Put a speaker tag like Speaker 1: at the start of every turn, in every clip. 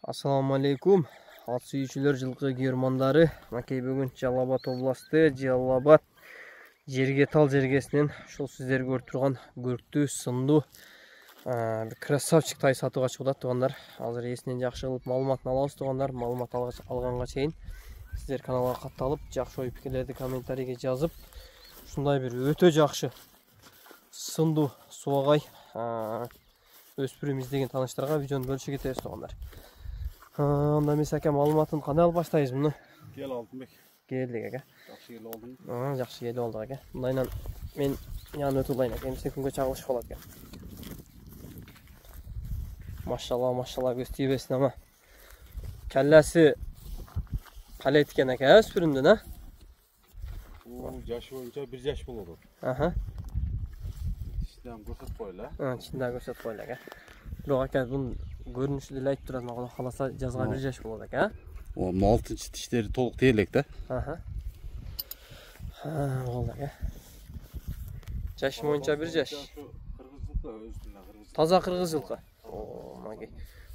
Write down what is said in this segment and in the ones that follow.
Speaker 1: Assalamu alaikum. Ат сүйүүчүлөр, жылкы германдары. Макей бүгүн Жалал-Абад областы, Жалал-Абад Жергетал жергесинен ушул сиздер көрүп турган көрктүү, сындуу красавчик тай сатууга чыгып тугандар. Азыр эсинен жакшы кылып маалыматын алабыз тугандар. Маалымат алганга чейин сиздер каналга катталып, жакшы ой пикирлерди комментарийге жазып, ушундай бир өтө жакшы сындуу суагай өспүрүм издеген тааныштарга видеону бөлүшүп кетебиз тугандар. Анда эмес ака, маалыматын кандай алып баштайбыз муну?
Speaker 2: Кел алдым.
Speaker 1: Келдик ака.
Speaker 2: Жакшы келип алдым.
Speaker 1: Жакшы келип алдык ака. Мындайынан мен яны өтүп алайын ака. Эмсе күнгө чагылыш болот экен. Машалла, көз тийбесин ама. Келлеси калай экен ака, өспүрүмдөн, а?
Speaker 2: Бул жашы боюнча 1 жаш болот. Тиштен көрсөтүп койлу,
Speaker 1: Тиштен көрсөтүп койлу ака. Бирок ака, бунун көрүнүшү деле айтып турат, Алла кааласа жазга 1 жаш болот ака.
Speaker 2: Мына 6-чы тиштери толук тейлек да.
Speaker 1: Болду ака. Жаш боюнча 1 жаш.
Speaker 2: Кыргыз жылкы, өзүнө кыргыз.
Speaker 1: Таза кыргыз жылкы. Маги.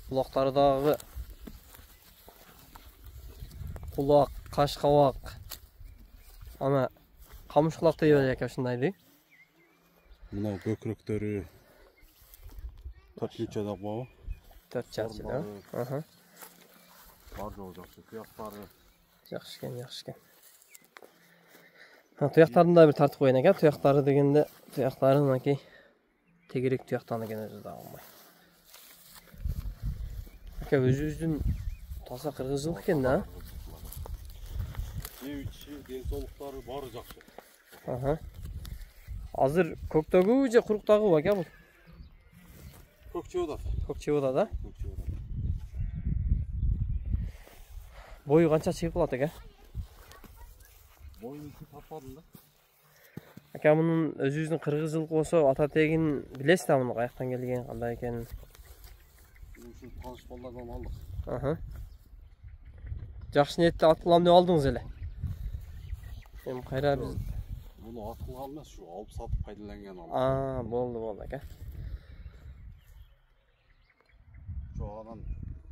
Speaker 1: Кулактары дагы кулак, каш кабак. Ана камыш кулак деп элек ака, ушундайды.
Speaker 2: Мына көкүрөктөрү 4-чы да болобу?
Speaker 1: 4-чы да.
Speaker 2: Бар жол жакшы, туяктары.
Speaker 1: Жакшы экен. Туяктарын да бир тартып коеюн ака. Туяктары дегенде, туяктарын аки тегерек туяктан экен өзү да албай. Ака, өзүбүздүн таза кыргыз жылкы экен да.
Speaker 2: Жебичи, ден соолуктары баары жакшы.
Speaker 1: Азыр көктөгүбү же куруктагыбы ака бул?
Speaker 2: Көкчөбүдө.
Speaker 1: Көкчөбүдө да. Бою канча чыгып калат ака?
Speaker 2: Боюн таппадым да.
Speaker 1: Ака, мунун өзүбүздүн кыргыз жылкы болсо, ата тегин билесиз да, муну каяктан келген, кандай экенин?
Speaker 2: Ушул таныш балдардан алдык.
Speaker 1: Жакшы ниетте ат кылам деп алдыңыз эле. Эми кайра биз
Speaker 2: муну ат кылган эмес, ушу алып сатып пайдаланган ал.
Speaker 1: Болду ака.
Speaker 2: Жогадан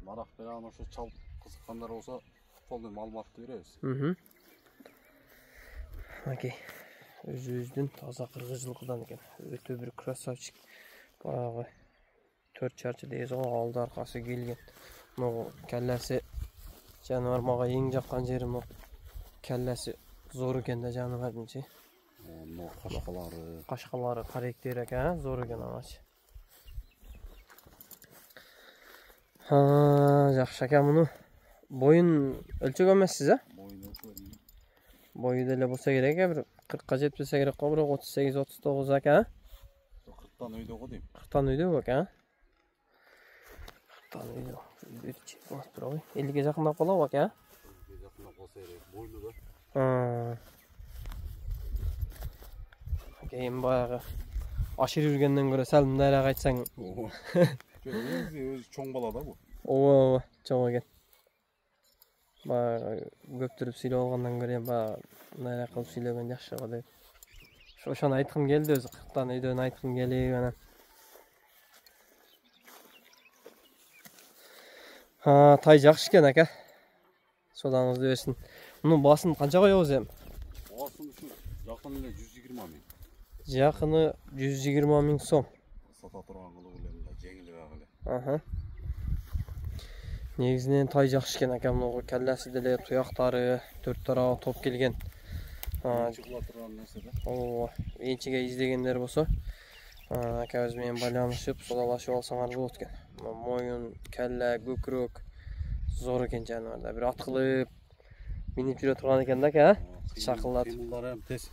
Speaker 2: марак берген ошо чалып кызыккандар болсо, толук маалыматты беребиз.
Speaker 1: Окей. Өзүбүздүн таза кыргыз жылкыдан экен. Өтө бир красавчик. Баягы 4 чарчы дейбиз го, алды аркасы келген. Могу келлеси жаныбар, мага эң жаккан жери могу келлеси зор экен да жаныбардынчы.
Speaker 2: Могу кашкалары.
Speaker 1: Кашкалары, каректери ака, зор экен аначы. Жакшы ака, муну боюн өлчөгөн эмессиз,
Speaker 2: Боюн өлчөгөн.
Speaker 1: Бою деле болсо керек, бир 40-ка жетпесе керек го, бирок 38-39 ака.
Speaker 2: 40тан өйдө го дейм.
Speaker 1: 40тан өйдө ака. 40тан өйдө. 50ге жакындап калабы ака?
Speaker 2: 50ге жакындап калса керек. Бойлуу да.
Speaker 1: Эми баягы ашыр жүргөндөн көрө сал мындайраак айтсаң.
Speaker 2: Өзү чоң бала да бу.
Speaker 1: Ооба, чоң экен. Баягы көптүрүп сүйлөп алгандан көрө баягы мындайраак кылып сүйлөгөн жакшы го деп. Ошону айткым келди өзү, 40тан өйдөнү айткым келип анан. Тай жакшы экен ака. Содаңызды берсин. Мунун баасын канча коебуз эми?
Speaker 2: Баасын ушу жакын эле 120 миң.
Speaker 1: Жакыны 120 миң сом.
Speaker 2: Сата турган кылып эле жеңилирээк эле.
Speaker 1: Негизинен тай жакшы экен ака, муну келлеси деле, туяктары 4 тарабы топ келген.
Speaker 2: Чыгыла турган нерсе да.
Speaker 1: Ооба, энчиге издегендер болсо, акабыз менен байланышып, содалашып алсаңар болот экен. Моюн, келле, көкүрөк зор экен жаныбарда. Бир ат кылып минип жүрө турган экен да ака, чакылдатып.
Speaker 2: Кыймылдары эми тез.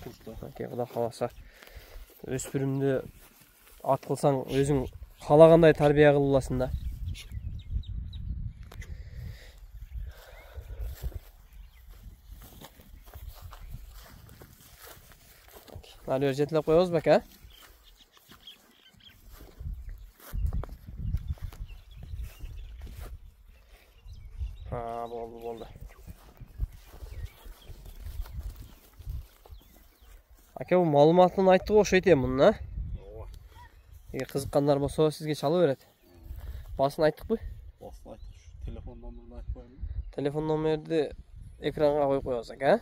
Speaker 1: Ака, Кудай кааласа өспүрүмдү ат кылсаң, өзүң каалагандай тарбия кылып аласың да. Ары бери жетелеп коебузбу ака? Болду. Ака, бул маалыматын айттык окшойт эми мунун,
Speaker 2: Ооба.
Speaker 1: Эгер кызыккандар болсо сизге чала берет. Баасын айттыкпы?
Speaker 2: Basın ayttık şu telefon numarını aytmayayım.
Speaker 1: Telefon numarını ekranga koyup koyasak ha?